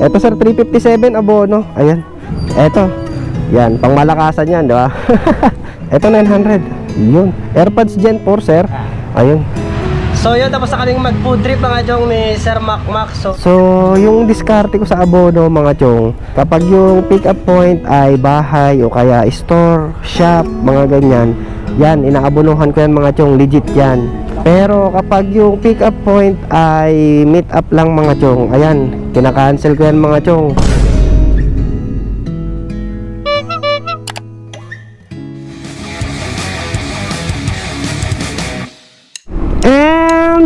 Ito sir, 357 abono. Ayan. Ito. Yan, pang malakasan yan, di ba? Ito 900. Yun. AirPods Gen 4 sir. Ayun. So yun, tapos na kaming mag food trip mga chong ni Sir Macmac. So yung diskarte ko sa abono mga chong, kapag yung pick up point ay bahay o kaya store, shop, mga ganyan, yan, inaabonohan ko yan mga chong, legit yan. Pero kapag yung pick up point ay meet up lang mga chong, ayan, kinakancel ko yan mga chong.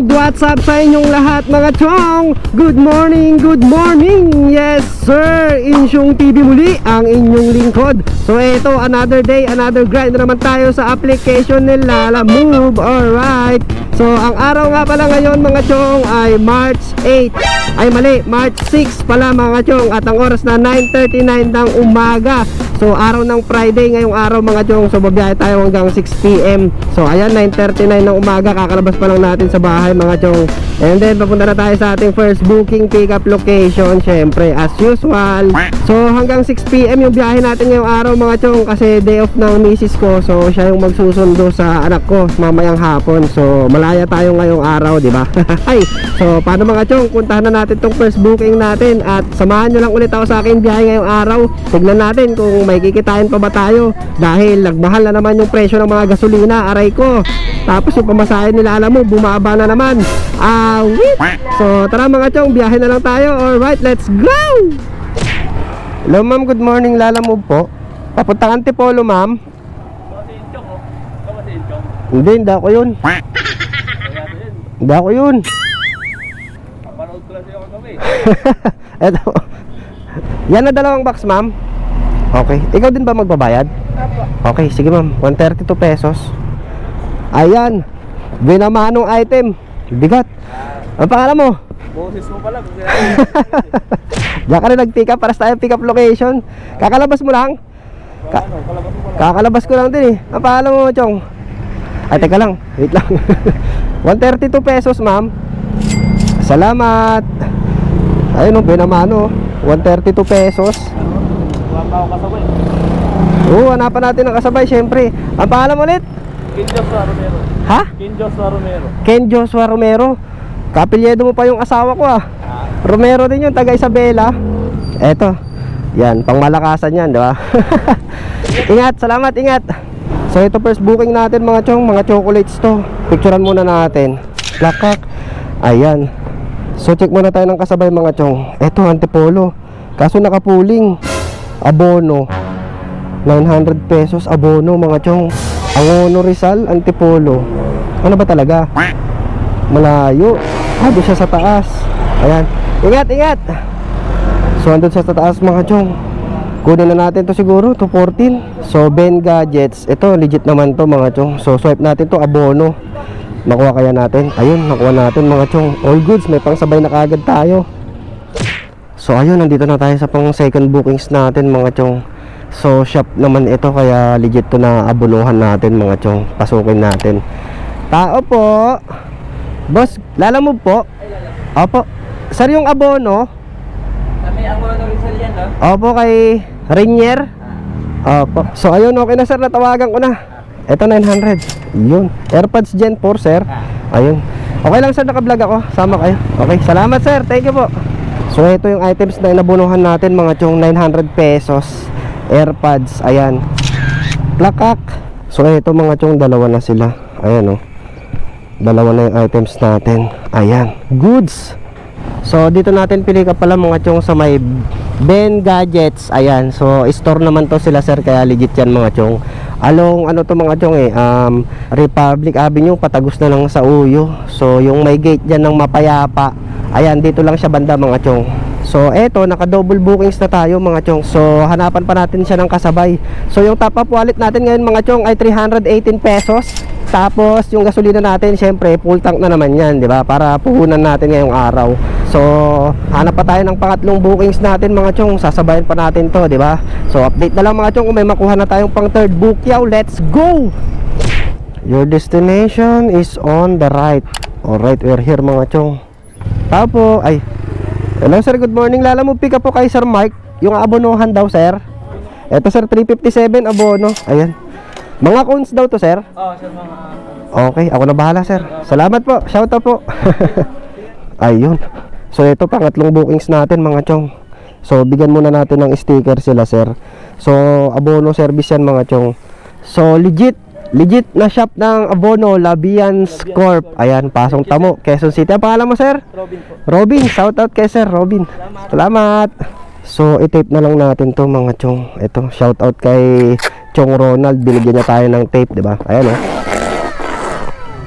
What's up sa inyong lahat mga chong? Good morning, good morning. Yes sir, Insyong TV muli ang inyong lingkod. So ito, another day, another grind na naman tayo sa application nila Lalamove. Alright. So ang araw nga pala ngayon mga chong ay March 8. Ay mali, March 6 pala mga chong. At ang oras na 9:39 ng umaga. So araw ng Friday ngayong araw mga chong. So babiyahe tayo hanggang 6 PM. So ayan, 9:39 ng umaga, kakalabas pa lang natin sa bahay mga chong. And then papunta na tayo sa ating first booking pickup location, syempre as usual. So hanggang 6 PM yung biyahe natin ngayong araw mga chong, kasi day off ng misis ko. So siya yung magsusundo sa anak ko mamayang hapon. So malaya tayo ngayong araw, di ba? Ay, so paano mga chong, puntahan na natin tong first booking natin at samahan nyo lang ulit ako sa aking biyahe ngayong araw. Tignan natin kung may kikitain pa ba tayo, dahil nagmahal na naman yung presyo ng mga gasolina, aray ko. Tapos yung pamasahe nila, alam mo, bumaba na naman. Awit! So tara mga chong, biyahe na lang tayo. Alright, let's go! Hello ma'am, good morning. Lalamove po. Papunta Antipolo ma'am. Hindi ako yun. Hindi ako yun. Kapanood ko lang siya kagabi. Eto. Yan na dalawang box ma'am. Okay, ikaw din ba magbabayad? Okay, sige ma'am, 132 pesos. Ayan, binamanong item. Bigat. Ang pangalan mo? Boses mo pala. Diyan ka rin nag-pick up para sa tayong pick up location. Kakalabas mo lang? Kalabas mo pala. Kakalabas ko lang din eh. Ang pangalan mo, Chong? Ay, teka lang, wait lang. 132 pesos ma'am. Salamat. Ayun o, binamano 132 pesos. Wala pa ako kasabay. Oo, hanapan natin ang kasabay, syempre. Ang pangalan mo ulit? Ken Joshua Romero. Ha? Ken Joshua Romero. Ken Joshua Romero. Kapilyedo mo pa yung asawa ko ah. Romero din yun, taga Isabela. Eto, yan, pang malakasan yan, di ba? Ingat, salamat, ingat. So ito first booking natin mga chong, mga chocolates to. Picturean muna natin. Lakak. Ayan. So check muna tayo ng kasabay mga chong. Eto, Antipolo. Kaso nakapuling. Abono 900 pesos abono mga chong. Angono Rizal, Antipolo. Ano ba talaga? Malayo. Doon siya sa taas. Ayan. Ingat, ingat. So andun siya sa taas mga chong. Kunin na natin to siguro, 214. So Ben Gadgets. Ito legit naman to mga chong. So swipe natin to, abono. Nakuha kaya natin? Ayun, nakuha natin mga chong. All goods, may pang sabay na kaagad tayo. So ayun, nandito na tayo sa pang second bookings natin mga chong. So shop naman ito, kaya legit to na abonuhan natin mga chong. Pasukin natin. Tao po. Boss, Lalamove po. Opo. Sir, yung abono Kami ang mga Rizal yan, no? opo, kay Rainier. Opo. So ayun, okay na sir, natawagan ko na. Ito 900. Yun. AirPods Gen 4 sir. Ayun. Okay lang sir, naka-vlog ako. Sama kayo. Okay, salamat sir. Thank you po. So ito yung items na inabunuhan natin mga chong, 900 pesos. AirPods, ayan. Plakak. So ito mga chong, dalawa na sila. Ayan o. Dalawa na yung items natin. Ayan. Goods. So dito natin pili ka pala mga chong sa may Ben Gadgets. Ayan. So store naman to sila sir, kaya legit yan mga chong. Along ano to mga chong Republic Avenue, patagos na lang sa Uyo. So yung may gate dyan ng Mapayapa, ayan, dito lang siya banda mga chong. So eto, naka double bookings na tayo mga chong. So hanapan pa natin siya ng kasabay. So yung top up wallet natin ngayon mga chong ay 318 pesos. Tapos yung gasolina natin, syempre full tank na naman yan, di ba? Para puhunan natin ngayong araw. So hanap pa tayo ng pangatlong bookings natin mga chong. Sasabayan pa natin to, di ba? So update na lang mga chong kung may makuha na tayong pang third bookyaw. Let's go! Your destination is on the right. Alright, we're here mga chong. Tapo, ay Hello sir, good morning. Lala mo pick up po kay Sir Mark. Yung abonohan daw sir. Eto sir, 357 abono. Ayan. Mga cones daw to sir. Oo, sa mga... Okay, ako na bahala sir. Salamat po, shout out po. Ayun. So ito pangatlong bookings natin mga chong. So bigyan muna natin ng sticker sila sir. So abono service yan mga chong. So legit na shop ng abono, Labians Corp. Ayan, Pasong Tamo, Quezon City. Ang pangalan mo sir? Robin po. Robin, shout out kay sir Robin. Salamat. So i-tape na lang natin to mga chong. Ito, shout out kay Chong Ronald. Binigyan niya tayo ng tape, di ba? Ayan oh.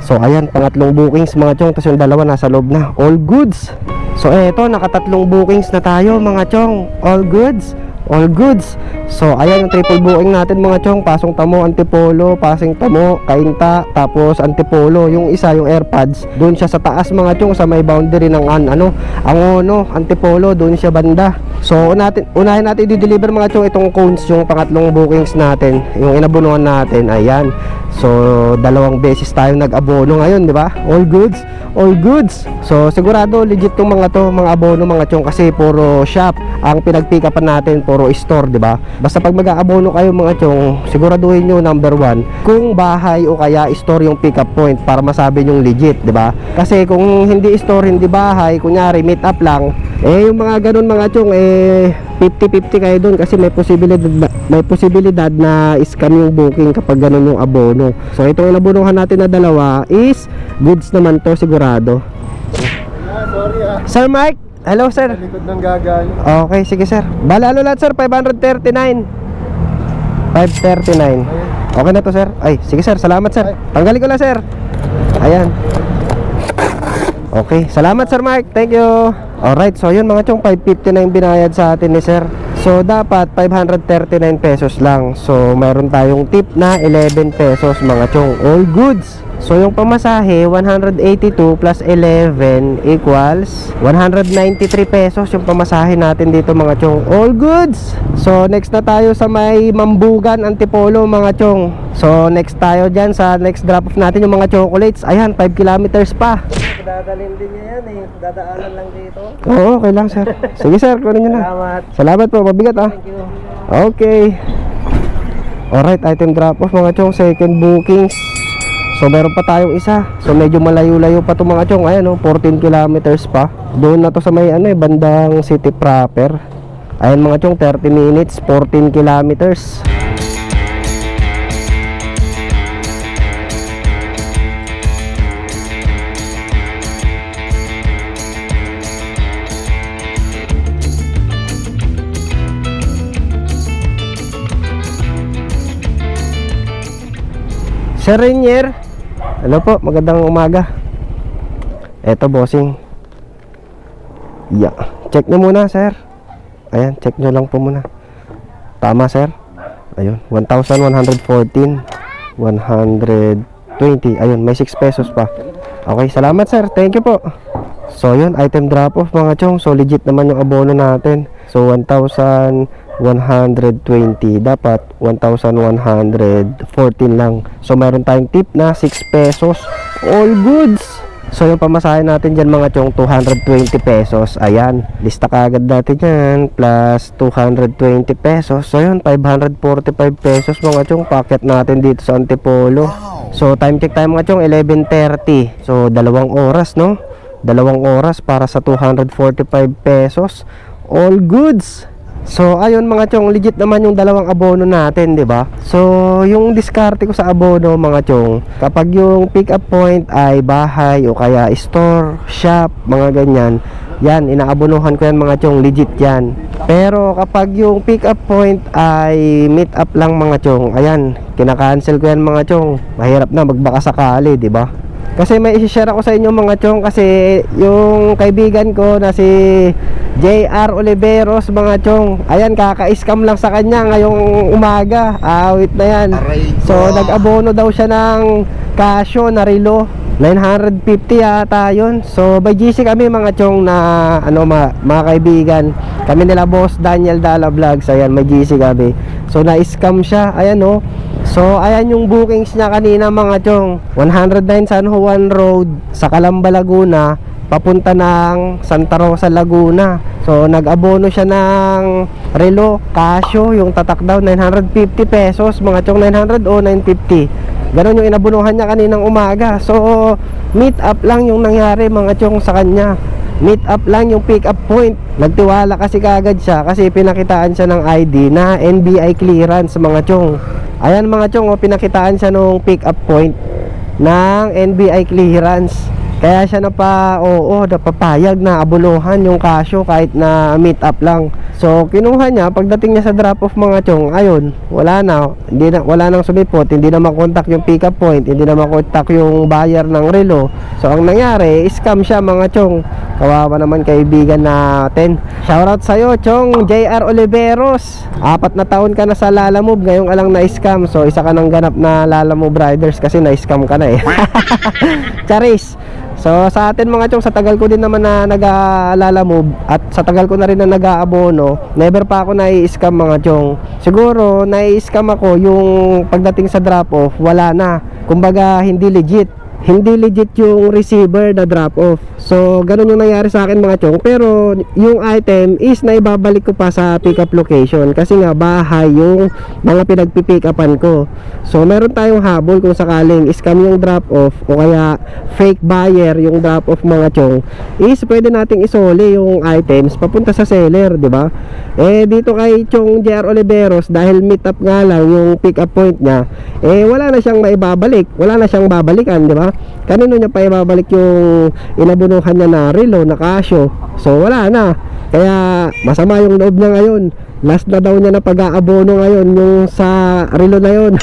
So ayan, pangatlong bookings mga chong. Tapos yung dalawa nasa loob na. All goods. So eto, nakatatlong bookings na tayo mga chong. All goods. All goods. So ayan yung triple booking natin mga chong. Pasong Tamo, Antipolo, Pasing Tamo, Kainta, tapos Antipolo. Yung isa, yung AirPods, doon siya sa taas mga chong, sa may boundary ng Angono, Antipolo, doon siya banda. So unahin natin i-deliver mga chong itong cones, yung pangatlong bookings natin, yung inabunuhan natin. Ayan. So dalawang beses tayo nag-abono ngayon, di ba? All goods, all goods. So sigurado legit tong mga to, mga abono mga chong, kasi puro shop ang pinag-pick upan natin, puro store, di ba? Basta pag mag-aabono kayo mga chong, siguraduhin nyo number 1 kung bahay o kaya store yung pick up point para masabi nyo legit, di ba? Kasi kung hindi store, hindi bahay, kunyari meet up lang, yung mga ganun mga chong, 50-50 kayo dun, kasi may posibilidad na scam yung booking kapag ganun yung abono. So itong inabunuhan natin na dalawa is goods naman to, sigurado. Sorry Sir Mike, hello sir. likod ng gagal. Okay, sige sir. Bala lahat sir, 539. 539. Okay na to sir. Ay, sige sir, salamat sir. Tanggalin ko lang sir. Ayan. Okay, salamat sir Mike. Thank you. Alright, so yun mga chong, 559 binayad sa atin ni sir. So dapat 539 pesos lang. So mayroon tayong tip na 11 pesos mga chong. All goods. So yung pamasahe 182 plus 11 equals 193 pesos yung pamasahe natin dito mga chong. All goods. So next na tayo sa may Mambugan, Antipolo mga chong. So next tayo dyan sa next drop off natin yung mga chocolates. Ayan, 5 kilometers pa. Dadalhin din niya yan eh. Dadaanan lang dito. Oo, okay lang sir. Sige sir, kunin nyo na. Salamat. Salamat po, mabigat ah. Thank you. Okay. Alright, item drop off mga chong, second bookings. So meron pa tayong isa. So medyo malayo-layo pa to mga chong. Ayan oh, 14 kilometers pa. Doon na to sa may bandang city proper. Ayan mga chong, 30 minutes, 14 kilometers. Sir Renier, hello po, magandang umaga. Eto bossing. Yeah. Check nyo muna sir. Ayan, check nyo lang po muna. Tama sir. Ayun, 1,114 120. Ayun, may 6 pesos pa. Okay, salamat sir, thank you po. So yun, item drop off mga chong. So legit naman yung abono natin. So 1,120, dapat 1,114 lang. So mayroon tayong tip na 6 pesos. All goods. So yung pamasahe natin dyan mga chong, 220 pesos. Ayan, lista kaagad natin yan, plus 220 pesos. So yun, 545 pesos mga chong, packet natin dito sa Antipolo. So time check tayo mga chong, 11:30. So 2 oras no, 2 oras para sa 245 pesos. All goods. So ayun mga chong, legit naman yung dalawang abono natin, di ba? So yung diskarte ko sa abono mga chong, kapag yung pick up point ay bahay o kaya store, shop, mga ganyan, yan, inaabonohan ko yan mga chong, legit yan. Pero kapag yung pick up point ay meet up lang mga chong, ayan, kinakancel ko yan mga chong. Mahirap na magbaka sakali, di ba? Kasi may isi-share ako sa inyo mga chong, kasi yung kaibigan ko na si JR Oliveros mga chong, ayan, kaka-scam lang sa kanya ngayong umaga. Awit na yan. So nag-abono daw siya ng Casio na relo, 950 yata yun. So by GC kami mga chong na mga kaibigan kami nila boss Daniel Dala Vlogs. Ayan, may GC kami. So na-scam siya. Ayan oh. So ayan yung bookings niya kanina mga chong, 109 San Juan Road sa Calamba, Laguna, papunta ng Santa Rosa, Laguna. So nag-abono siya ng relo Casio, yung tatak daw 950 pesos mga chong, 900 o 950. Ganon yung inabunuhan niya kaninang umaga. So meet up lang yung nangyari mga chong sa kanya. Meet up lang yung pick up point. Nagtiwala kasi kagad siya kasi pinakitaan siya ng ID na NBI clearance mga chong. Ayan mga chong, pinakitaan siya nung pick up point ng NBI clearance. Kaya siya napapayag na abunuhan yung Casio kahit na meet up lang. So kinuha niya, pagdating niya sa drop off mga chong, ayun, wala nang sumipot, hindi na makontak yung pick up point, hindi na makontak yung buyer ng relo. So ang nangyari, scam siya mga chong. Kawawa naman kaibigan natin. Shoutout sa'yo chong, JR Oliveros. 4 na taon ka na sa Lalamove, ngayong alang na-scam. So isa ka ng ganap na Lalamove riders kasi na-scam ka na eh. Charis. So sa atin mga chong, sa tagal ko din naman na nag-Lalamove at sa tagal ko na rin na nag-aabono, never pa ako nai-scam mga chong. Siguro nai-scam ako yung pagdating sa drop off, wala na. Kumbaga hindi legit yung receiver na drop off. So ganun yung nangyari sa akin mga chong. Pero yung item is naibabalik ko pa sa pick up location kasi nga bahay yung mga pinagpipick upan ko. So meron tayong habol kung sakaling scam yung drop off o kaya fake buyer yung drop off mga chong, is pwede nating isole yung items papunta sa seller, di ba? Eh dito kay chong JR Oliveros, dahil meet up nga lang yung pick up point niya, eh wala na siyang maibabalik, wala na siyang babalikan, di ba? Kanino niya pa ibabalik yung inabunuhan niya na relo na Casio? So wala na. Kaya masama yung loob niya ngayon. Last na daw niya na pag-aabono ngayon yung sa relo na yun.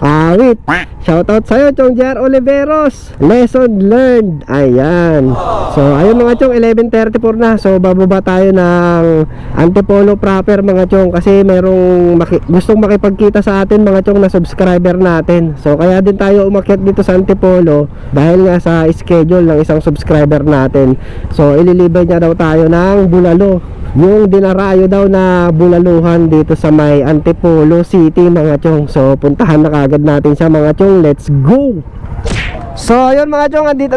Awit. Shoutout sa'yo chong JR Oliveros. Lesson learned. Ayan. So ayun mga chong, 11:34 na. So bababa tayo ng Antipolo proper mga chong, kasi merong gustong makipagkita sa atin mga chong na subscriber natin. So kaya din tayo umakyat dito sa Antipolo dahil nga sa schedule ng isang subscriber natin. So ililibre niya daw tayo ng bulalo, yung dinarayo daw na bulaluhan dito sa may Antipolo City mga chong. So puntahan na kagad natin siya mga chong. Let's go. So ayun mga chong, andito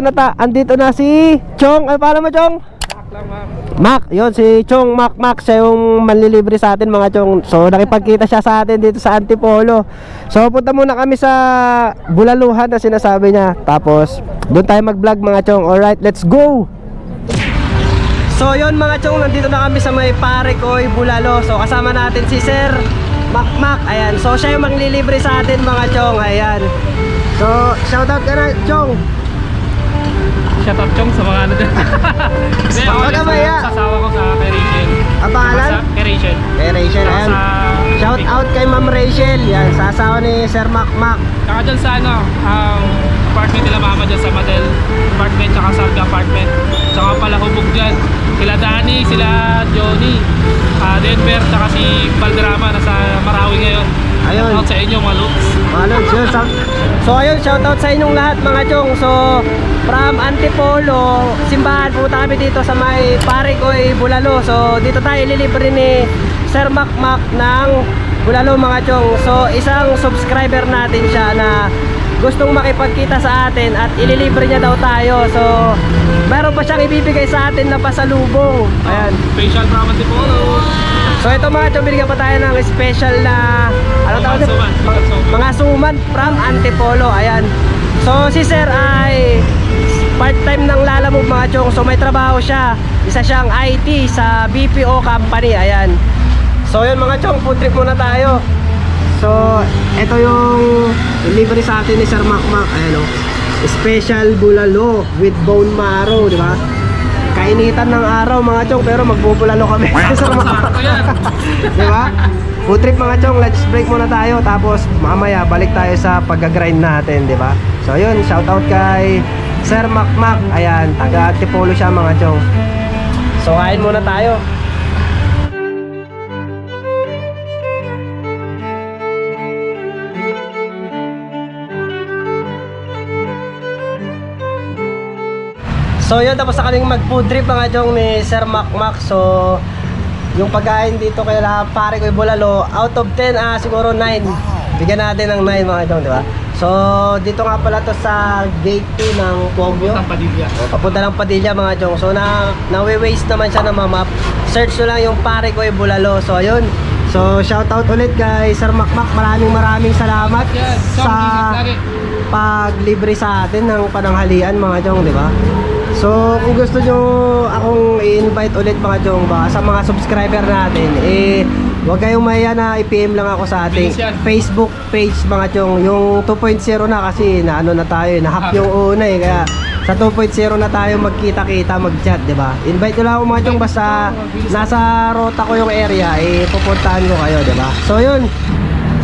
na si Chong. Ay paano mo chong? Mac, yun si Chong Mac, siya yung manlilibre sa atin mga chong. So nakipagkita siya sa atin dito sa Antipolo. So punta muna kami sa bulaluhan na sinasabi niya, tapos doon tayo mag vlog mga chong. Alright, let's go. So yun mga chong, nandito na kami sa may Parekoy Bulalo. So kasama natin si Sir Mac. Ayan, so siya yung manglilibre sa atin mga chong. Ayan. So shoutout ka na chong. Shoutout chong sa mga ano dyan. Wag ba ya? Sasawa ko sa kay Rachel. Ang pangalan? Kay Rachel. Kay Rachel. Ayan. Shoutout kay Ma'am Rachel. Yan, sasawa ni Sir Mac. Kaka dyan sa ano, apartment nila mama dyan sa Madel apartment, tsaka Sarga apartment, tsaka pala hubog dyan sila Danny, sila Johnny, Denver, tsaka si Valderrama nasa Marawi ngayon. Ayun. Shoutout sa inyo mga looks. So ayun, shoutout sa inyong lahat mga chong. So from Antipolo simbahan, pumunta kami dito sa may Parekoy Bulalo. So dito tayo ililibre ni Sir Mac ng bulalo mga chong. So isang subscriber natin siya na gustong makipagkita sa atin at ililibre niya daw tayo. So meron pa siyang ibibigay sa atin na pasalubong. Ayan, Facial from Antipolo. so ito mga chong, binigyan pa tayo ng special na ano tawag dito? Mga suman from Antipolo. Ayan. So si Sir ay part-time ng Lalamove mga chong. So may trabaho siya, isa siyang IT sa BPO company. Ayan. So yun mga chong, food trip muna tayo. So ito yung delivery sa atin ni Sir Mac. Ayan o, special bulalo with bone marrow, di ba? Kainitan ng araw mga chong, pero magbubulalo kami. Sir Mac. Di ba? Food trip mga chong, let's break muna tayo. Tapos mamaya balik tayo sa pag-grind natin, di ba? So yun, shoutout kay Sir Mac. Ayan, taga Antipolo siya mga chong. So kain muna tayo. So yun, tapos na kaming mag food trip mga chong ni Sir Mac. So yung pagkain dito kay Parekoy Bulalo, out of 10 siguro 9. Bigyan natin ng 9 mga chong, di ba? So, dito nga pala to sa gate 2 ng Poggio. Ang Padilla. Papunta ng Padilla mga chong. So, nawe-waste naman siya ng map. Search nyo lang yung pare ko yung Bulalo. So, ayun. So, shoutout ulit kay Sir Makmak. Maraming salamat Yan, Chong, sa ingat lagi. paglibre sa atin ng pananghalian mga chong, di ba? So, kung gusto nyo akong i-invite ulit mga chong, baka sa mga subscriber natin, huwag kayong mahiya na i-PM lang ako sa ating Bilis yan. Facebook page mga chong. Yung 2.0 na kasi na ano na tayo, na-hack yung una kaya sa 2.0 na tayo magkita-kita, mag-chat, di ba? Invite nyo lang ako mga chong, basta nasa rota ko yung area, pupuntahan ko kayo, di ba? So, yun.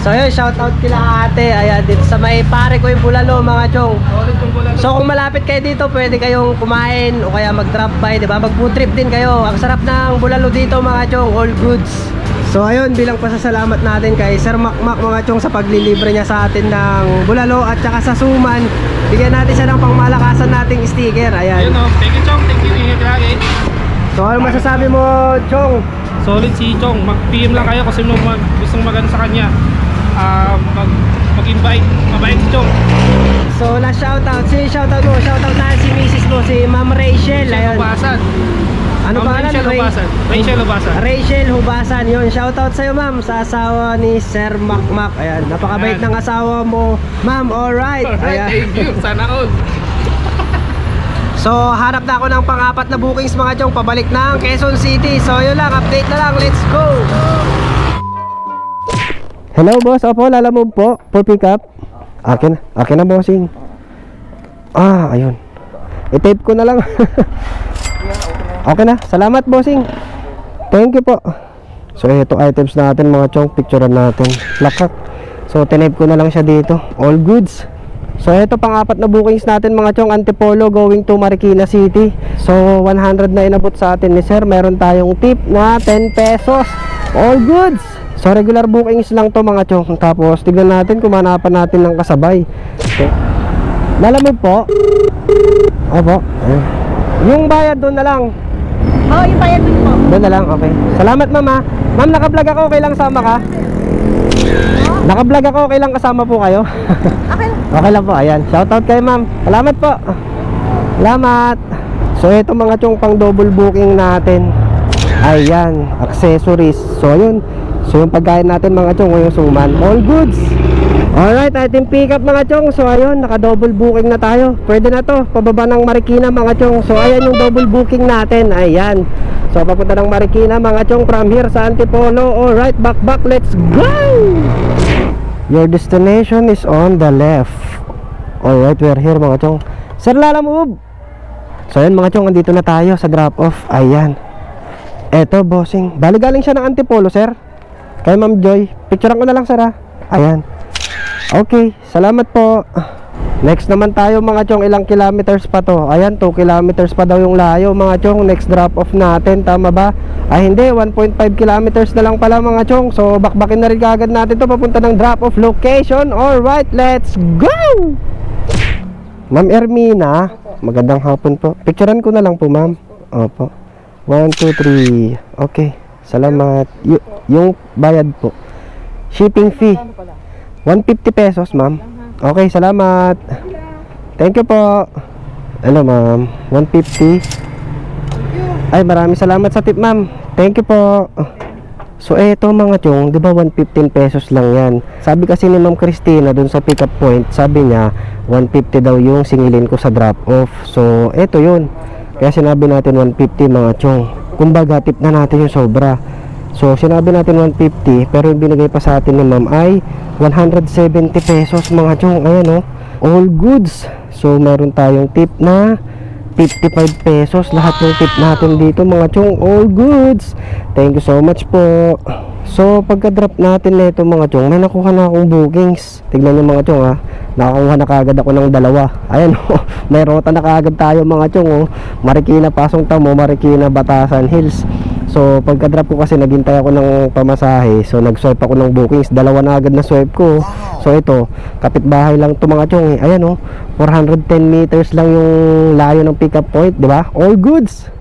So yun, shoutout kila ate. Ayan, dito sa may pare ko yung Bulalo mga chong. Solid yung Bulalo. So kung malapit kayo dito, pwede kayong kumain o kaya mag-drop by, di ba? Mag-food trip din kayo. Ang sarap ng Bulalo dito mga chong, all goods. So ayun, bilang pasasalamat natin kay Sir Makmak mga chong sa paglilibre niya sa atin ng Bulalo at saka sa Suman, bigyan natin siya ng pangmalakasan nating sticker. Ayan. Ayun o. Thank you, Chong. Thank you. Ingat lagi. So ano masasabi mo, Chong? Solid si Chong. Mag-PM lang kayo kasi gustong magano sa kanya. Mag-invite. Mabait si Chong. So last shoutout, shoutout mo, shoutout na si Mrs. mo, si Ma'am Rachel. Ayun. Hubasan. Ano Ma'am ba Rachel Hubasan. Rachel Hubasan. Rachel Hubasan, yun. Shoutout sa'yo ma'am, sa asawa ni Sir Makmak. Ayan, napakabait Ayan. ng asawa mo, ma'am. Alright. Alright, Ayan. thank you. Sana all. So, hanap na ako ng pang-apat na bookings mga chong, pabalik ng Quezon City. So, yun lang, update na lang. Let's go! Hello boss, opo, lalamove po for pick up. Akin na bossing. Ayun. I-tape ko na lang. Okay na, salamat bossing. Thank you po. So ito items natin mga chong, picturean natin. Lakak. So tinape ko na lang siya dito. All goods. So ito pang-apat na bookings natin mga chong, Antipolo going to Marikina City. So 100 na inabot sa atin ni sir. Meron tayong tip na 10 pesos. All goods. So regular bookings lang to mga chong. Tapos tignan natin kung manapan natin ng kasabay. Okay. Lalamove po. Opo. Ayun. Yung bayad doon na lang. Oo, yung bayad din po. Doon na lang, okay. Salamat mama. Ma'am, naka-vlog ako, okay lang sama ka? Naka-vlog ako, okay lang kasama po kayo? Okay. Okay lang po, ayan. Shoutout kayo ma'am. Salamat po. Salamat. So ito mga chong pang double booking natin. Ayan, accessories. So yun. So yung pagkain natin mga chong, yung Suman. All goods. Alright, ating pick up mga chong. So ayun, naka-double booking na tayo. Pwede na to, pababa ng Marikina mga chong. So ayan yung double booking natin. Ayan. So papunta ng Marikina mga chong from here sa Antipolo. Alright, back, let's go! Your destination is on the left. Alright, we're here mga chong. Sir, lalamove. So ayan mga chong, andito na tayo sa drop off. Ayan. Eto bossing, bali galing siya ng Antipolo sir. Kay Ma'am Joy. Picturean ko na lang sir ha. Ayan. Okay, salamat po. Next naman tayo mga chong, ilang kilometers pa to? Ayan, 2 kilometers pa daw yung layo mga chong. Next drop off natin, tama ba? Ay hindi, 1.5 kilometers na lang pala mga chong. So bakbakin na rin kagad natin to papunta ng drop off location. Alright, let's go! Ma'am Ermina, magandang hapon po. Picturean ko na lang po ma'am. Opo. 1, 2, 3. Okay, salamat. Yung bayad po, shipping fee 150 pesos ma'am. Okay, salamat. Thank you po. Hello ma'am, 150. Ay, maraming salamat sa tip ma'am. Thank you po. So eto mga chong, di ba 115 pesos lang yan. Sabi kasi ni Ma'am Christina dun sa pick up point, sabi niya 150 daw yung singilin ko sa drop off. So eto yun, kaya sinabi natin 150 mga chong. Kumbaga tip na natin yung sobra. So sinabi natin 150, pero yung binigay pa sa atin ni ma'am ay 170 pesos mga chong. Ayan o, all goods. So meron tayong tip na 55 pesos. Lahat ng tip natin dito mga chong, all goods. Thank you so much po. So pagka drop natin na ito mga chong, may nakuha na akong bookings. Tignan nyo mga chong ha, nakakuha na kagad ako ng dalawa. Ayan o, may rota na kagad tayo mga chong o. Marikina Pasong Tamo, Marikina Batasan Hills. So pagka drop ko kasi naghintay ako ng pamasahe, so nag-swipe ako ng bookings, dalawa na agad na swipe ko. So ito, kapitbahay lang to mga chong. Ayan o, 410 meters lang yung layo ng pick up point, di ba? All goods.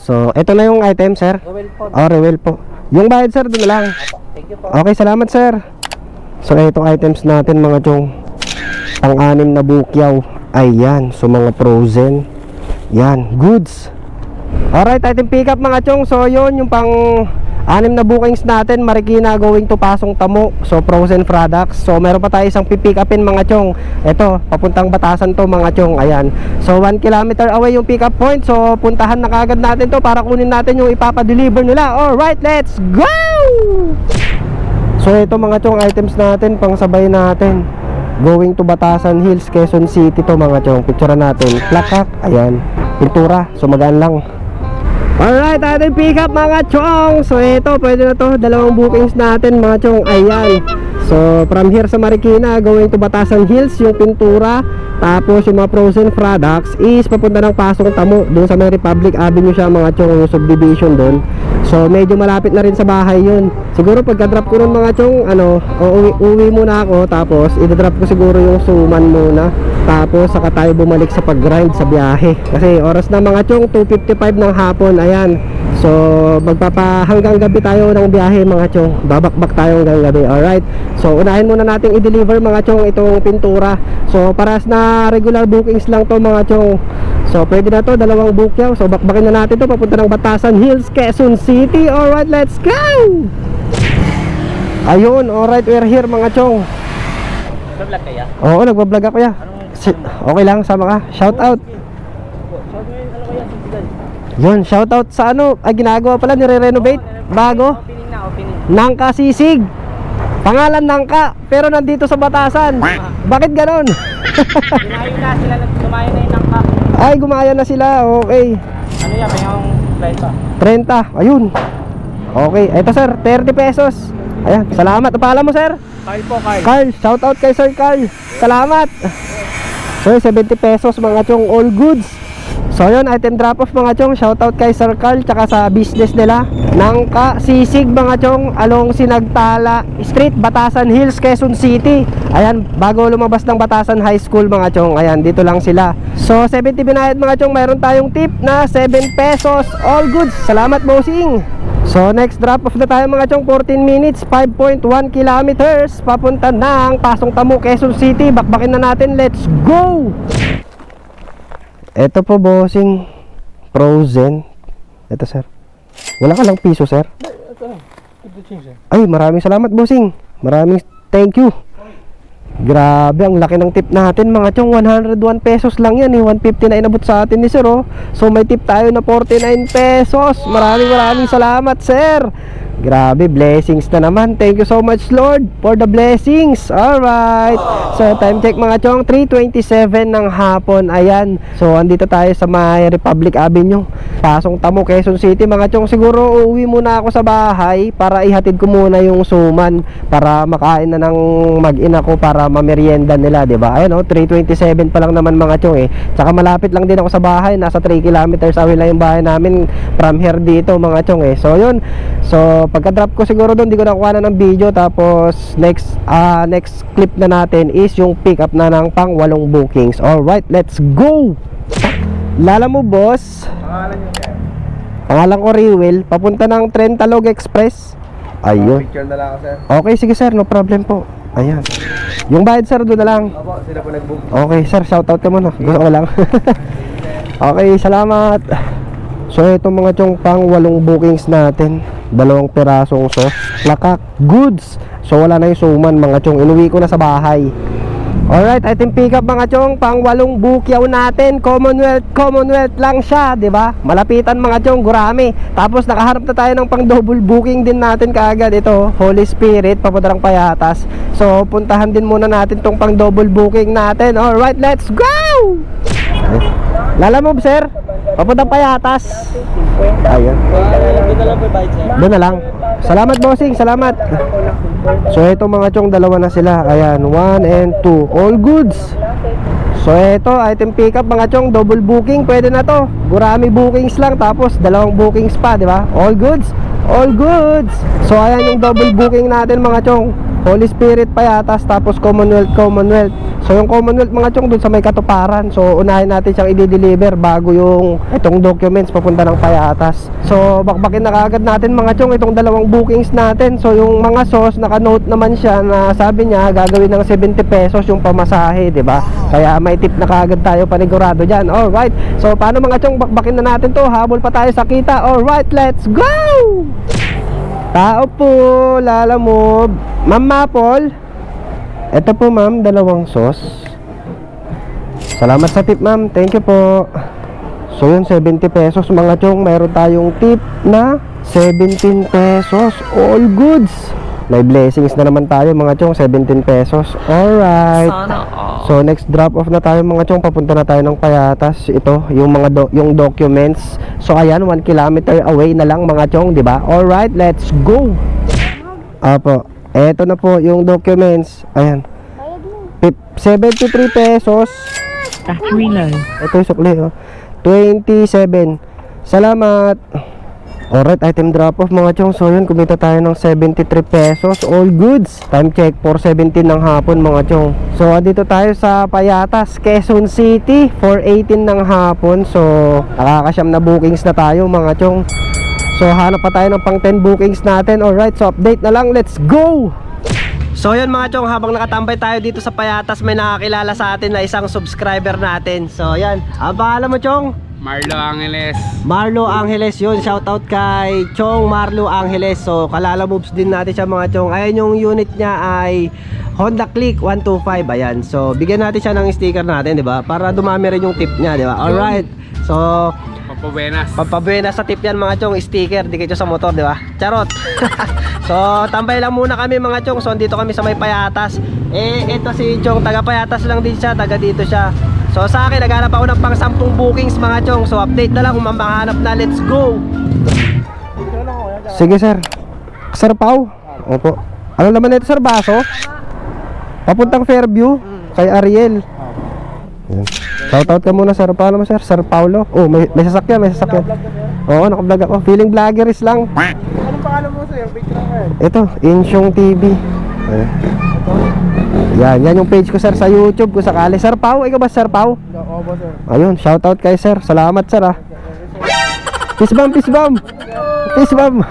So ito na yung item sir. Rewel po. Oh, rewel po. Yung bayad sir, doon na lang. Thank you po. Okay, salamat sir. So itong items natin mga chong, pang-anim na bukyaw. Ayan, so mga frozen. Yan, goods. Alright, item pick up mga chong. So yun, yung pang-anim na bookings natin, Marikina going to Pasong Tamo. So frozen products. So meron pa tayo isang pick upin mga chong. Ito, papuntang Batasan to mga chong. Ayan. So 1 kilometer away yung pick up point. So puntahan na kagad natin to para kunin natin yung ipapadeliver nila. Alright, let's go! So ito mga chong, items natin, pang sabay natin. Going to Batasan Hills, Quezon City to mga chong. Picture natin, plakak, ayan, pintura, so magaan lang. Alright, ating pick up mga chong. So ito, pwede na to, dalawang bookings natin mga chong. Ayan, so from here sa Marikina going to Batasan Hills, yung pintura. Tapos yung mga frozen products is papunta ng Pasong Tamo, doon sa may Republic Avenue siya mga chong, yung subdivision doon. So medyo malapit na rin sa bahay yun. Siguro pagka-drop ko nun mga chong, uwi muna ako. Tapos i-drop ko siguro yung suman muna. Tapos saka tayo bumalik sa pag-grind sa biyahe. Kasi oras na mga chong, 2:55 ng hapon. Ayan. So hanggang gabi tayo ng biyahe mga chong. Babakbak tayo hanggang gabi. Alright. So unahin muna natin i-deliver mga chong itong pintura. So paras na regular bookings lang to mga chong. So pwede na to, dalawang bukyaw. So bakbakin na natin to papunta ng Batasan Hills, Quezon City. Alright, let's go! Ayun, alright, we're here mga chong. Nag-vlog kaya? Oo, nagbablog ako ya. Okay lang, sama ka. Shout out. Yun, shout out sa ginagawa pala, nire-renovate. Bago. Opening na, opening. Nangka Sisig. Pangalan Nangka, pero nandito sa Batasan. Bakit ganon? Gumayo na sila, gumayo na yung nangka. Ay, gumaya na sila, okay. Ano yan, may yung 30, ayun. Okay, ito sir, 30 pesos. Ayan, salamat. Paalam mo sir? Carl po, Carl. Carl, shout out kay Sir Carl. Salamat. So 70 pesos mga chong, all goods. So yun, item drop off mga chong. Shout out kay Sir Carl, tsaka sa business nila Nangka Sisig mga chong, along Sinagtala Street, Batasan Hills, Quezon City. Ayan, bago lumabas ng Batasan High School mga chong. Ayan, dito lang sila. So 70 binayad mga chong, mayroon tayong tip na 7 pesos. All goods. Salamat bossing. So next drop off na tayo mga chong, 14 minutes, 5.1 kilometers papunta ng Pasong Tamo, Quezon City. Bakbakin na natin, let's go! Ito po bossing, frozen. Ito sir, wala ka lang piso sir. Ay, maraming salamat bossing. Maraming thank you. Grabe, ang laki ng tip natin mga chong. 101 pesos lang yan 150 na inabot sa atin ni sir So may tip tayo na 49 pesos. Maraming salamat sir. Grabe, blessings na naman. Thank you so much Lord for the blessings. Alright, so time check mga chong, 3:27 ng hapon. Ayan, so andito tayo sa may Republic Avenue, Pasong Tamo, Quezon City mga chong. Siguro uuwi muna ako sa bahay para ihatid ko muna yung suman para makain na ng mag-ina ko para mamerienda nila, diba? Ayan 3:27 pa lang naman mga chong Tsaka malapit lang din ako sa bahay, nasa 3 kilometers away lang yung bahay namin from here dito mga chong So yun, so pagka-drop ko siguro doon, di ko nakuha na ng video. Tapos next clip na natin is yung pick up na ng pang 8 bookings. Alright, let's go! Lala mo boss? Pangalan ko Riwel. Papunta ng Trentalog Express. Ayun. Picture na lang ako, sir. Okay, sige sir, no problem po. Ayan. Yung bayad sir, doon na lang. Opo, sila po nag-book. Okay sir, shoutout ka muna. Gusto ko lang. Okay, salamat. So ito mga chong, pang 8 bookings natin, 2 pirasong sauce, plakak, goods. So wala na yung suman mga chong, inuwi ko na sa bahay. Alright, item pick up mga chong, pang 8 bukyaw natin. Commonwealth lang siya, di ba? Malapitan mga chong, Gurami. Tapos nakaharap na tayo ng pang double booking din natin kaagad. Ito, Holy Spirit, papunta ng Payatas. So puntahan din muna natin tong pang double booking natin. Alright, let's go! Lala mo sir, papunta Payatas. Ayun. Doon na lang. Salamat bossing, salamat. So ito mga chong, 2 na sila. Ayan, 1 and 2, all goods. So ito, item pick up mga chong, double booking, pwede na to. Gurami bookings lang, tapos 2 bookings pa, di ba? All goods, all goods. So ayan yung double booking natin mga chong, Holy Spirit Payatas, tapos Commonwealth. So yung Commonwealth mga chong doon sa may Katuparan. So unahin natin siyang i-deliver bago yung itong documents papunta ng Payatas. So bakbakin na kaagad natin mga chong itong dalawang bookings natin. So yung mga sauce, naka-note naman siya na sabi niya gagawin ng 70 pesos yung pamasahe, 'di ba? Kaya may tip na kaagad tayo, panigurado diyan. Alright. So paano mga chong, bakbakin na natin 'to. Habol pa tayo sa kita. Alright, let's go. Tao po, lalamove. Ma'am Mapol. Ito po ma'am, dalawang sauce. Salamat sa tip ma'am, thank you po. So yun, 70 pesos mga chong. Meron tayong tip na 17 pesos. All goods. May blessings na naman tayo mga chong, 17 pesos. Alright. So next drop off na tayo mga chong. Papunta na tayo ng Payatas. Ito, yung mga yung documents. So ayan, 1 kilometer away na lang mga chong, di ba? Alright, let's go. Apo, eto na po yung documents. Ayan, 73 pesos. Ito yung sukli, oh. 27. Salamat. Alright, item drop off mga chong. So yun, kumita tayo ng 73 pesos. All goods. Time check, 4:17 ng hapon mga chong. So dito tayo sa Payatas, Quezon City, 4:18 ng hapon. So nakakasyam na bookings na tayo mga chong. So hanap pa tayo ng pang 10 bookings natin. Alright, so update na lang, let's go. So yun mga chong, habang nakatambay tayo dito sa Payatas, may nakakilala sa atin na isang subscriber natin. So yan, ang pangalan mo chong? Marlo Angeles. Marlo Angeles, yun, shoutout kay Chong Marlo Angeles. So kalala moves din natin siya mga chong. Ayan, yung unit niya ay Honda Click 125. Ayan, so bigyan natin siya ng sticker natin, di ba? Para dumami rin yung tip niya, di ba? Alright, so pampabuenas sa tip yan mga chong, sticker, di kayo sa motor, di ba? Charot. So tambay lang muna kami mga chong. So dito kami sa may Payatas. Ito si Chong, taga Payatas lang din siya, taga dito siya. So sa akin, naghanap ako ng pang 10 bookings mga chong. So update na lang kung mamahanap na, let's go. Sige sir. Sir Pau. Opo. Ano naman ito sir, baso? Papuntang Fairview kay Ariel. Yan. Shoutout ka muna sir. Paano mo sir? Sir Paulo. Oh, may sasakyan, may sasakyan. Oo, naka-vlog ako. Feeling vloggeris lang. Anong pangalan mo sir? Picture lang kayo. Ito, Insyong TV. Ayan. Yan yung page ko sir sa YouTube kung sakali. Sir Pau, ikaw ba Sir Pau? Opo sir. Ayun, shoutout kay sir. Salamat sir ah. Peace bomb, peace bomb. Peace bomb.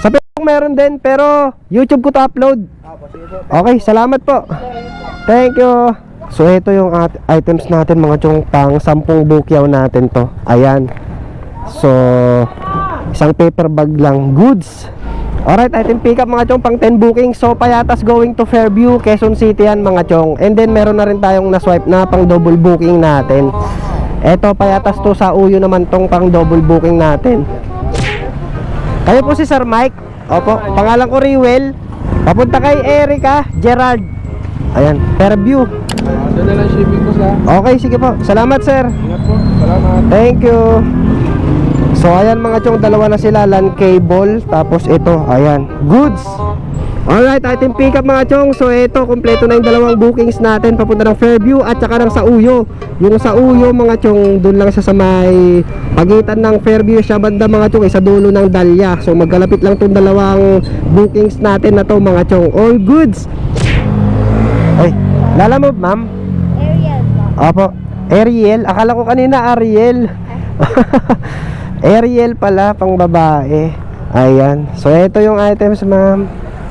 Sa Facebook meron din, pero YouTube ko to upload. Okay, salamat po. Thank you. So ito yung items natin mga chong, pang 10 bukyaw natin to. Ayan. So isang paper bag lang, goods. Alright, item pick up mga chong, pang 10 bookings. So Payatas going to Fairview, Quezon City yan mga chong. And then meron na rin tayong na-swipe na pang double booking natin. Eto, Payatas to sa Uyo naman tong pang double booking natin. Kayo po si Sir Mike. Opo, pangalan ko Riwel. Papunta kay Erica Gerard. Ayan, Fairview. Doon na lang shipping ko sa. Okay, sige po. Salamat sir. Ingat po. Salamat. Thank you. So ayan mga chong, dalawa na sila, land cable. Tapos ito, ayan, goods. Alright, item pick up mga chong. So ito, kompleto na yung dalawang bookings natin papunta ng Fairview at saka ng sa Uyo. Yung sa Uyo mga chong, doon lang siya sa may pagitan ng Fairview siya banda mga chong, sa dulo ng Dahlia. So magkalapit lang itong dalawang bookings natin na to mga chong. All goods. Ay, lalamove ma'am. Ariel po. Opo, Ariel. Akala ko kanina Ariel. Ariel pala, pang babae. Ayan. So ito yung items ma'am.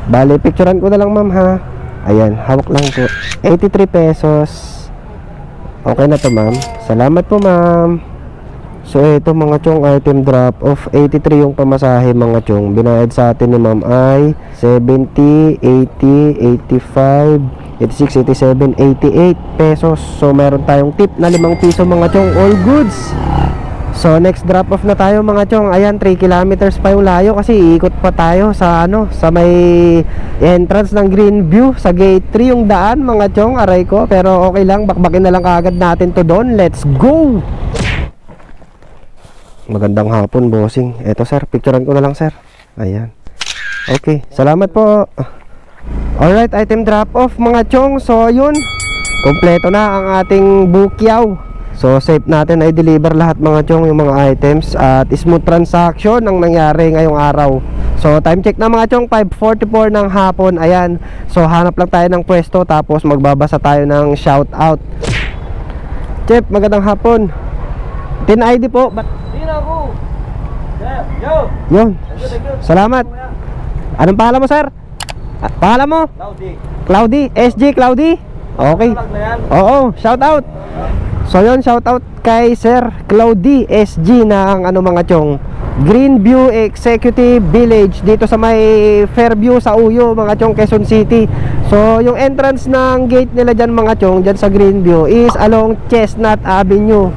Bale, picturean ko na lang ma'am ha. Ayan, hawak lang po. 83 pesos. Okay na to ma'am. Salamat po ma'am. So ito mga chong, item drop off 83 yung pamasahe mga chong. Binayad sa atin ni ma'am ay 70, 80, 85, 86, 87, 88 pesos. So meron tayong tip na 5 piso mga chong. All goods. So next drop off na tayo mga chong. Ayan, 3 kilometers pa yung layo kasi iikot pa tayo sa sa may entrance ng Greenview, sa gate 3 yung daan mga chong. Aray ko, pero okay lang, bakbakin na lang kaagad natin to doon. Let's go. Magandang hapon bossing. Eto sir, picturean ko na lang sir. Ayan. Okay, salamat po. Alright, item drop off mga chong. So yun, kompleto na ang ating bukyaw. So safe natin na i-deliver lahat mga chong yung mga items. At smooth transaction ang nangyari ngayong araw. So time check na mga chong, 5:44 ng hapon. Ayan, so hanap lang tayo ng pwesto, tapos magbabasa tayo ng shout out. Chef, magandang hapon. Tin ID po. Hindi na ako. Yo! Yun, salamat. Anong pangalan mo, sir? Pangalan mo? Laudy. Cloudy, SG Cloudy. Okay. Vlog na yan. Oo, shout out. So yun, shout out kay Sir Cloudy SG ng mga chong, Greenview Executive Village dito sa may Fairview sa Uyo mga chong, Quezon City. So yung entrance ng gate nila dyan mga chong, dyan sa Greenview is along Chestnut Avenue.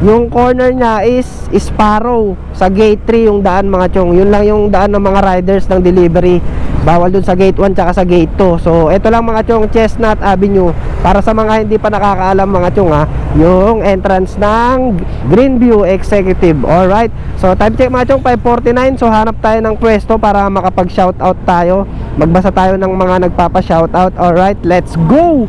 Yung corner niya is Sparrow. Sa gate 3 yung daan mga chong. Yun lang yung daan ng mga riders ng delivery. Bawal dun sa gate 1 tsaka sa gate 2. So eto lang mga chong, Chestnut Avenue. Para sa mga hindi pa nakakaalam mga chong ha, yung entrance ng Greenview Executive. Alright, so time check mga chong, 5:49. So hanap tayo ng pwesto para makapag shoutout tayo. Magbasa tayo ng mga nagpapa-shoutout. Alright, let's go!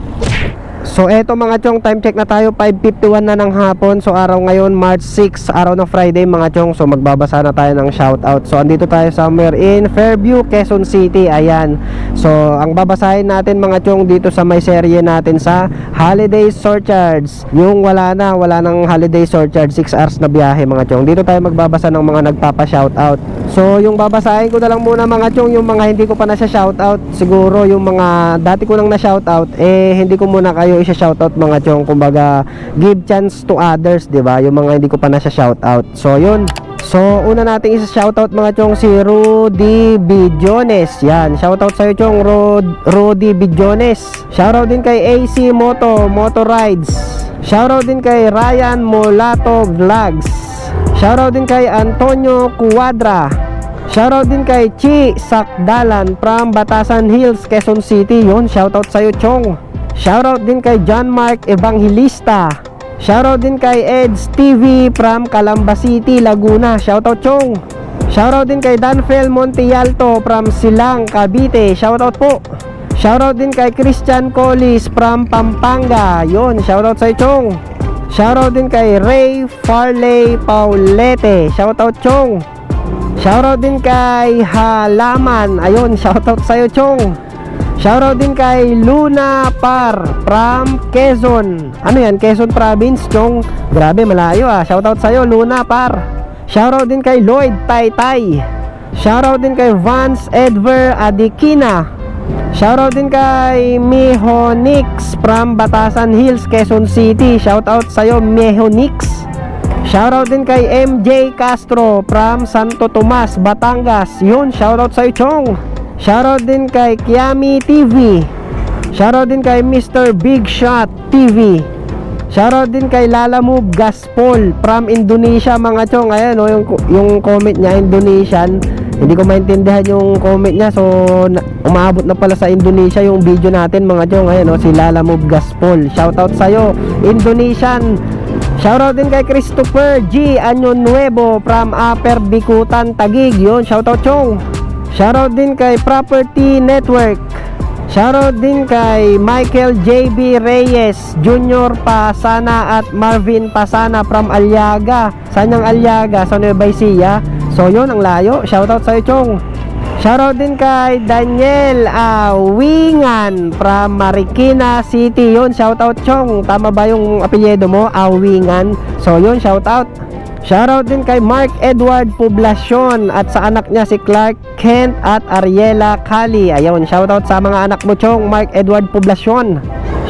So eto mga chong, time check na tayo, 5:51 na ng hapon. So araw ngayon March 6, araw ng Friday mga chong. So magbabasa na tayo ng shoutout. So andito tayo somewhere in Fairview, Quezon City. Ayan, so ang babasahin natin mga chong dito sa may serye natin sa holiday surcharge. Yung wala nang holiday surcharge, 6 hours na biyahe mga chong. Dito tayo magbabasa ng mga nagpapa-shoutout. So yung babasahin ko na lang muna mga chong, yung mga hindi ko pa na siya shoutout. Siguro yung mga dati ko nang na shoutout, hindi ko muna kayo i-shoutout mga chong. Kumbaga, give chance to others, 'di ba? Yung mga hindi ko pa na siya shoutout. So yun. So una nating isa-shoutout mga chong, si Rudy Bidjones. Yan, shoutout sa iyo chong, Rudy Bidjones. Shoutout din kay AC Moto Rides. Shoutout din kay Ryan Molato Vlogs. Shoutout din kay Antonio Cuadra. Shoutout din kay Chi Sakdalan from Batasan Hills, Quezon City. Yun, shoutout sa iyo chong. Shoutout din kay John Mark Evangelista. Shoutout din kay Eds TV from Calamba City, Laguna. Shoutout chong. Shoutout din kay Danfel Montialto from Silang, Cavite. Shoutout po. Shoutout din kay Christian Collis from Pampanga. Yun, shoutout sa chong. Shoutout din kay Ray Farley Paulete. Shoutout chong. Shoutout din kay Halaman. Ayun, shoutout sa iyo chong. Shoutout din kay Luna Par from Quezon. Ano yan? Quezon Province, chong. Grabe, malayo ah. Shoutout sa'yo, Luna Par. Shoutout din kay Lloyd Taytay. Shoutout din kay Vance Edver Adikina. Shoutout din kay Mihonix from Batasan Hills, Quezon City. Shoutout sa'yo, Mihonix. Shoutout din kay MJ Castro from Santo Tomas, Batangas. Yun, shoutout sa'yo chong. Shoutout din kay Kiami TV. Shoutout din kay Mr. Big Shot TV. Shoutout din kay Lala Move Gaspol from Indonesia mga chong. Ayan o, yung comment niya, Indonesian. Hindi ko maintindihan yung comment niya. So umabot na pala sa Indonesia yung video natin mga chong. Ayan o, si Lala Move Gaspol. Shoutout sa'yo, Indonesian. Shoutout din kay Christopher G. Anyo Nuevo from Upper Bikutan, Taguig. Yun, shoutout chong. Shoutout din kay Property Network. Shoutout din kay Michael JB Reyes Jr. Pasana at Marvin Pasana from Aliaga. Saan yung Aliaga? Sa Nueva Ecija. So yun, ang layo. Shoutout sa'yo chong. Shoutout din kay Daniel Awingan from Marikina City. Yun, shoutout chong. Tama ba yung apelyido mo? Awingan. So yun, shoutout. Shoutout din kay Mark Edward Poblacion at sa anak niya si Clark Kent at Ariela Cali. Ayun, shoutout sa mga anak mo chong, Mark Edward Poblacion.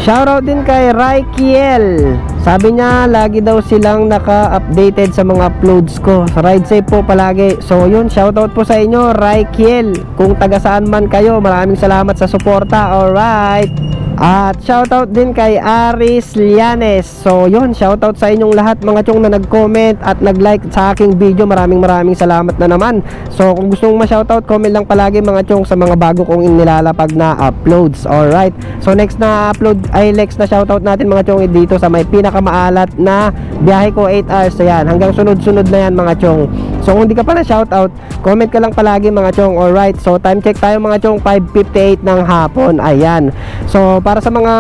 Shoutout din kay Raikiel. Sabi niya lagi daw silang naka-updated sa mga uploads ko. Ride safe po palagi. So yun, shoutout po sa inyo, Raikiel. Kung taga saan man kayo, maraming salamat sa suporta. Alright. At shoutout din kay Aris Lianes. So yun, shoutout sa inyong lahat mga chong na nag-comment at nag-like sa aking video. Maraming salamat na naman. So kung gusto mong ma-shoutout, comment lang palagi mga chong sa mga bago kong inilalapag na uploads. Alright, so next na shoutout natin mga chong dito sa may pinakamaalat na biyahe ko, 8 hours. Ayan, hanggang sunod-sunod na yan mga chong. So kung hindi ka pa na shoutout, comment ka lang palagi mga chong. Alright, so time check tayo mga chong, 5:58 ng hapon. Ayan. So para sa mga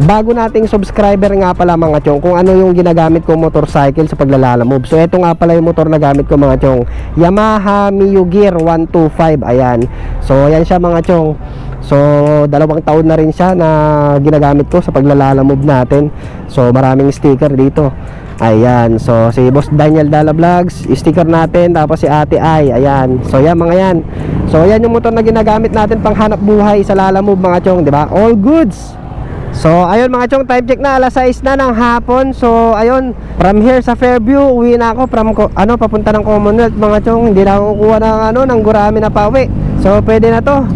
bago nating subscriber nga pala mga chong, kung ano yung ginagamit kong motorcycle sa paglalalamove. So ito nga pala yung motor na gamit ko mga chong, Yamaha Mio Gear 125. Ayan. So ayan siya mga chong. So 2 taon na rin siya na ginagamit ko sa paglalalamove natin. So maraming sticker dito. Ayan, so si Boss Daniel Dala Vlogs, sticker natin, tapos si Ate Ay, ayan. So yan mga yan. So yan yung motor na ginagamit natin pang hanap buhay sa lalamove mga chong, di ba? All goods. So ayun mga chong, time check na, alas 6 na ng hapon. So ayun, from here sa Fairview, uwi na ako from papunta ng Commonwealth mga chong. Hindi na ako kukuha ng ng gurami na pauwi. So pwede na to.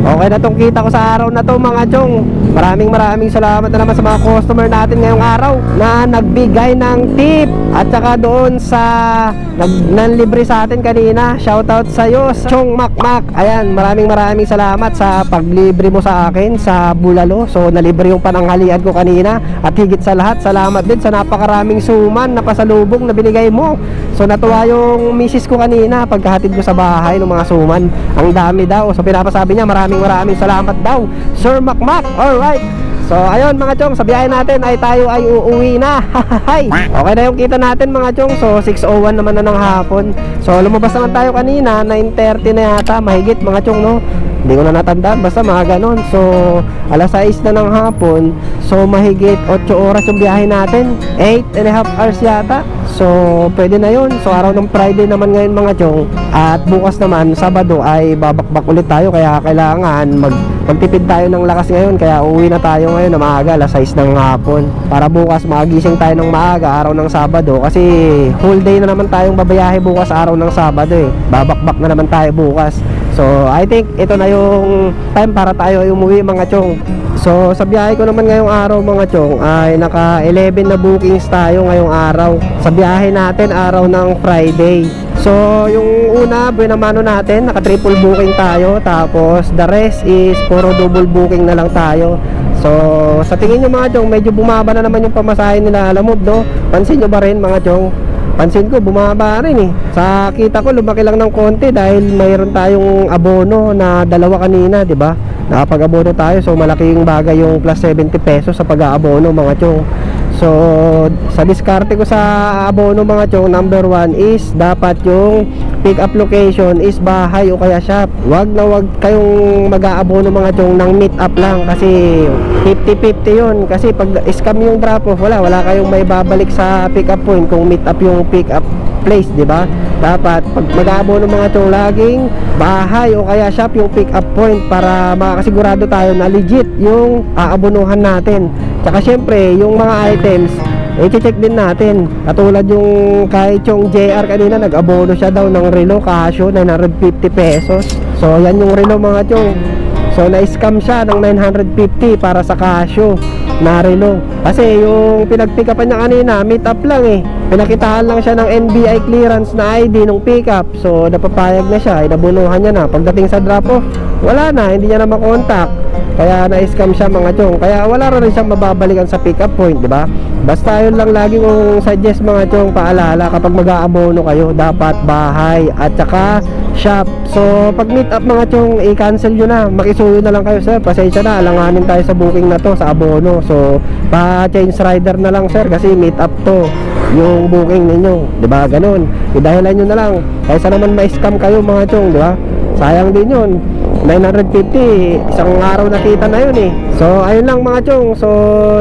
Okay na tong kita ko sa araw na to mga chong. Maraming salamat na naman sa mga customer natin ngayong araw na nagbigay ng tip at saka doon sa nanlibre sa atin kanina. Shoutout sa iyo, Chong Makmak. Ayan, maraming salamat sa paglibre mo sa akin sa Bulalo. So nalibre yung pananghalian ko kanina. At higit sa lahat, salamat din sa napakaraming suman na pasalubong na binigay mo. So natuwa yung misis ko kanina pagkahatid ko sa bahay ng mga suman. Ang dami daw. So pinapasabi niya maraming salamat daw, Sir Makmak. Alright. So ayun mga chong, sa biyahe natin ay tayo ay uuwi na. Okay na yung kita natin mga chong. So 6:01 naman na ng hapon. So lumabas naman tayo kanina 9:30 na yata, mahigit mga chong, no? Hindi ko na natandaan, basta mga ganon. So alas 6 na ng hapon. So mahigit 8 oras yung biyahe natin, 8.5 hours yata. So pwede na yun. So araw ng Friday naman ngayon mga chong. At bukas naman Sabado ay babakbak ulit tayo. Kaya kailangan magtipid tayo ng lakas ngayon. Kaya uwi na tayo ngayon na maaga, alas 6 ng hapon, para bukas magising tayo ng maaga araw ng Sabado. Kasi whole day na naman tayong babayahe bukas araw ng Sabado eh. Babakbak na naman tayo bukas. So I think ito na yung time para tayo ay umuwi mga chong. So sa biyahe ko naman ngayong araw mga chong ay naka 11 na bookings tayo ngayong araw. Sa biyahe natin araw ng Friday. So yung una, buena mano natin, naka triple booking tayo. Tapos the rest is puro double booking na lang tayo. So sa tingin nyo mga chong, medyo bumaba na naman yung pamasahe nila Lalamove, no? Pansin nyo ba rin mga chong? Pansin ko bumaba rin eh. Sa kita ko lumaki lang ng konti dahil mayroon tayong abono na 2 kanina, di ba? Nakapag-abono tayo, so malaking bagay yung plus 70 pesos sa pag-aabono mga chong. So sa diskarte ko sa abono mga chong, number 1 is dapat yung pick up location is bahay o kaya shop. Wag na wag kayong mag-aabono mga chong ng meet up lang, kasi 50-50 yun. Kasi pag scam yung drop off, wala kayong may babalik sa pick up point kung meet up yung pick up place, di ba? Dapat pag mag-aabono mga chong, laging bahay o kaya shop yung pick up point para makasigurado tayo na legit yung aabonuhan natin. Tsaka syempre yung mga items i-check din natin. Katulad yung kay Chong JR kanina, nag-abono siya daw ng relo Casio 950 pesos. So yan yung relo mga chong. So na-scam siya ng 950 para sa Casio na relo. Kasi yung pinag-pick-upan niya kanina, meet up lang eh. Pinakitaan lang siya ng NBI clearance na ID nung pick-up. So napapayag na siya, inabunuhan niya na. Pagdating sa drop-off, wala na, hindi niya na makontak. Kaya na-scam siya mga chong. Kaya wala rin siyang mababalikan sa pick-up point, di ba? Basta yun lang lagi kong suggest mga chong, paalala kapag mag-aabono kayo, dapat bahay at saka shop. So pag meet up mga chong, i-cancel nyo na, makisuyo na lang kayo, sir, pasensya na, alanganin tayo sa booking na to, sa abono. So pa-change rider na lang sir, kasi meet up to yung booking ninyo, di ba? Ganun, idahilan nyo na lang, kaysa naman ma-scam kayo mga chong, di ba? Sayang din yun. 950, isang araw nakita na yun eh. So ayun lang mga chong. So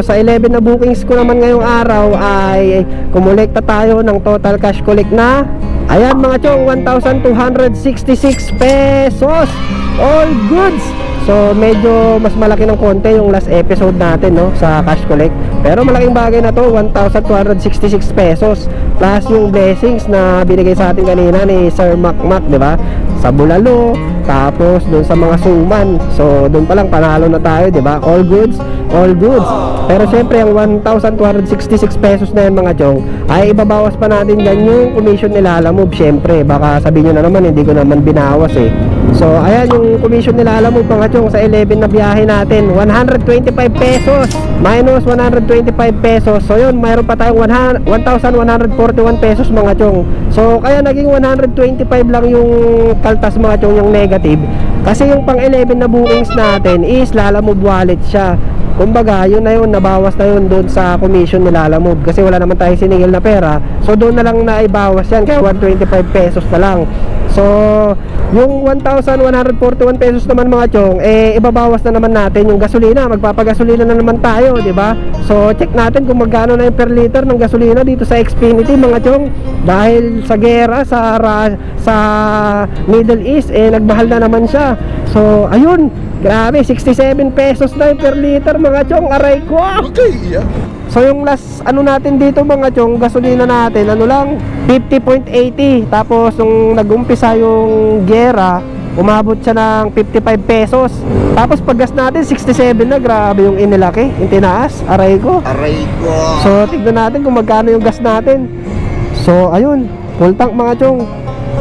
sa 11 na bookings ko naman ngayong araw ay kumulekta tayo ng total cash collect na, ayan mga chong, 1,266 pesos. All goods. So medyo mas malaki ng konti yung last episode natin, no, sa cash collect. Pero malaking bagay na to, 1,266 pesos plus yung blessings na binigay sa atin kanina ni Sir Makmak, di ba? Sa Bulalo, tapos doon sa mga suman. So doon pa lang panalo na tayo, di ba? All goods, all goods. Pero syempre ang 1,266 pesos na yan mga chong, ay ibabawas pa natin dyan yung commission nila Lalamove. Syempre baka sabihin nyo na naman hindi ko naman binawas eh. So ayan yung commission nila Lalamove mga chong sa 11 na biyahe natin, 125 pesos minus 125 pesos. So yun, mayroon pa tayong 1,141 pesos mga chong. So kaya naging 125 lang yung kaltas mga chong, yung negative. Kasi yung pang 11 na bookings natin is Lalamove wallet siya. Kumbaga, yun na yun, nabawas na yun doon sa commission ni Lalamove. Kasi wala naman tayong siningil na pera. So doon na lang naibawas yan, kaya 125 pesos na lang. So yung 1,141 pesos naman mga chong, ibabawas na naman natin yung gasolina. Magpapagasolina na naman tayo, di ba? So check natin kung magkano na yung per liter ng gasolina dito sa Xfinity mga chong. Dahil sa gera sa Middle East, nagmahal na naman siya. So ayun, grabe, 67 pesos na yung per liter mga chong, aray ko. Okay, yeah. So yung last ano natin dito mga chong, gasolina natin ano lang, 50.80. Tapos nung nag-umpisa yung gera, umabot siya ng 55 pesos. Tapos pag gas natin 67 na, grabe yung inilaki, yung tinaas, aray ko. So tignan natin kung magkano yung gas natin. So ayun, full tank mga chong,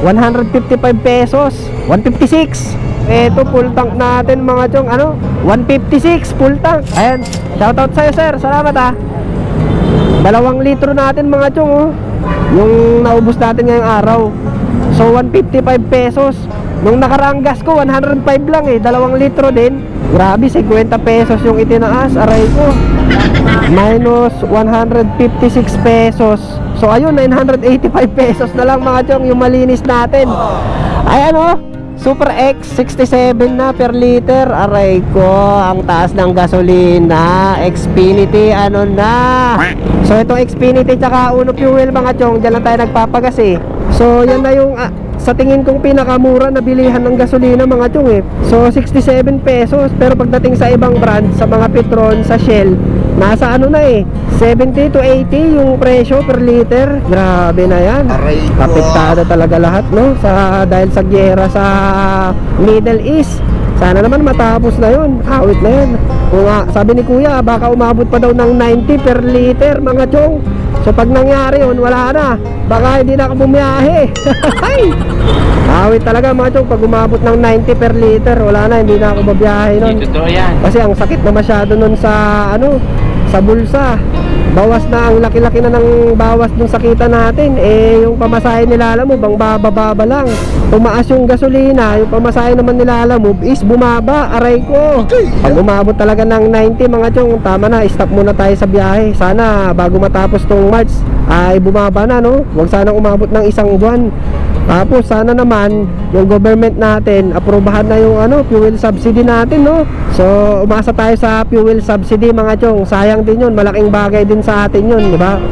155 pesos, 156. Eto full tank natin mga chong, ano, 156 full tank. Ayan, shoutout sa'yo sir, salamat ah. 2 litro natin mga chong, oh, yung naubos natin ngayong araw. So 155 pesos. Nung nakaraang gas ko 105 lang 2 litro din. Grabe, 50 pesos yung itinaas, aray ko. Minus 156 pesos. So ayun, 985 pesos na lang mga chong yung malinis natin. Ayan oh, Super X 67 na per liter. Aray ko, ang taas ng gasolina. Xfinity ano na. So itong Xfinity tsaka Uno Fuel mga chong, dyan lang tayo nagpapagas eh. So yan na yung sa tingin kong pinakamura na bilihan ng gasolina mga chong eh. So 67 pesos. Pero pagdating sa ibang brand, sa mga Petron, sa Shell, nasa ano na eh, 70 to 80 yung presyo per liter. Grabe na yan. Apektado talaga lahat no, dahil sa giyera sa Middle East. Sana naman matapos na yun, awit na yun. Kung sabi ni kuya, baka umabot pa daw ng 90 per liter mga chong. So pag nangyari yun, wala na, baka hindi na ako bumiyahe. Awit talaga mga chong, pag umabot ng 90 per liter, wala na, hindi na ako babiyahe nun. Totoo yan. Kasi ang sakit na masyado nun sa ano, sa bulsa. Bawas na, ang laki-laki na ng bawas dun sa kita natin. Yung pamasahe nila Lalamove, ang baba-baba lang. Tumaas yung gasolina, yung pamasahe naman nila Lalamove is bumaba, aray ko. Pag umabot talaga ng 90 mga chong, tama na, stop muna tayo sa biyahe. Sana bago matapos tong March ay bumaba na no. Huwag sana umabot ng 1 buwan. Tapos sana naman yung government natin aprobahan na yung ano, fuel subsidy natin no. So umasa tayo sa fuel subsidy mga chong. Sayang din yun, malaking bagay din sa atin yun, di ba?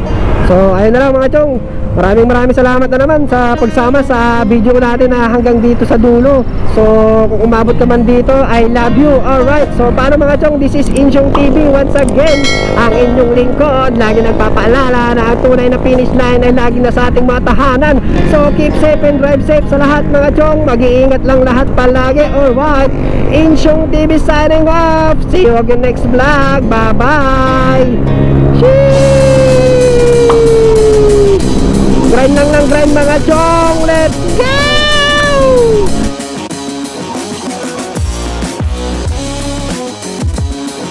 So ayun na lang mga chong. Maraming salamat na naman sa pagsama sa video natin na hanggang dito sa dulo. So kung umabot ka man dito, I love you. Alright, so paano mga chong, this is Insyong TV once again, ang inyong lingkod. Lagi nagpapaalala na ang tunay na finish line ay lagi na sa ating mga tahanan. So keep safe and drive safe sa lahat mga chong. Mag-iingat lang lahat palagi. Alright, Insyong TV signing off. See you again next vlog. Bye bye. Grind lang ng grind mga chong. Let's go!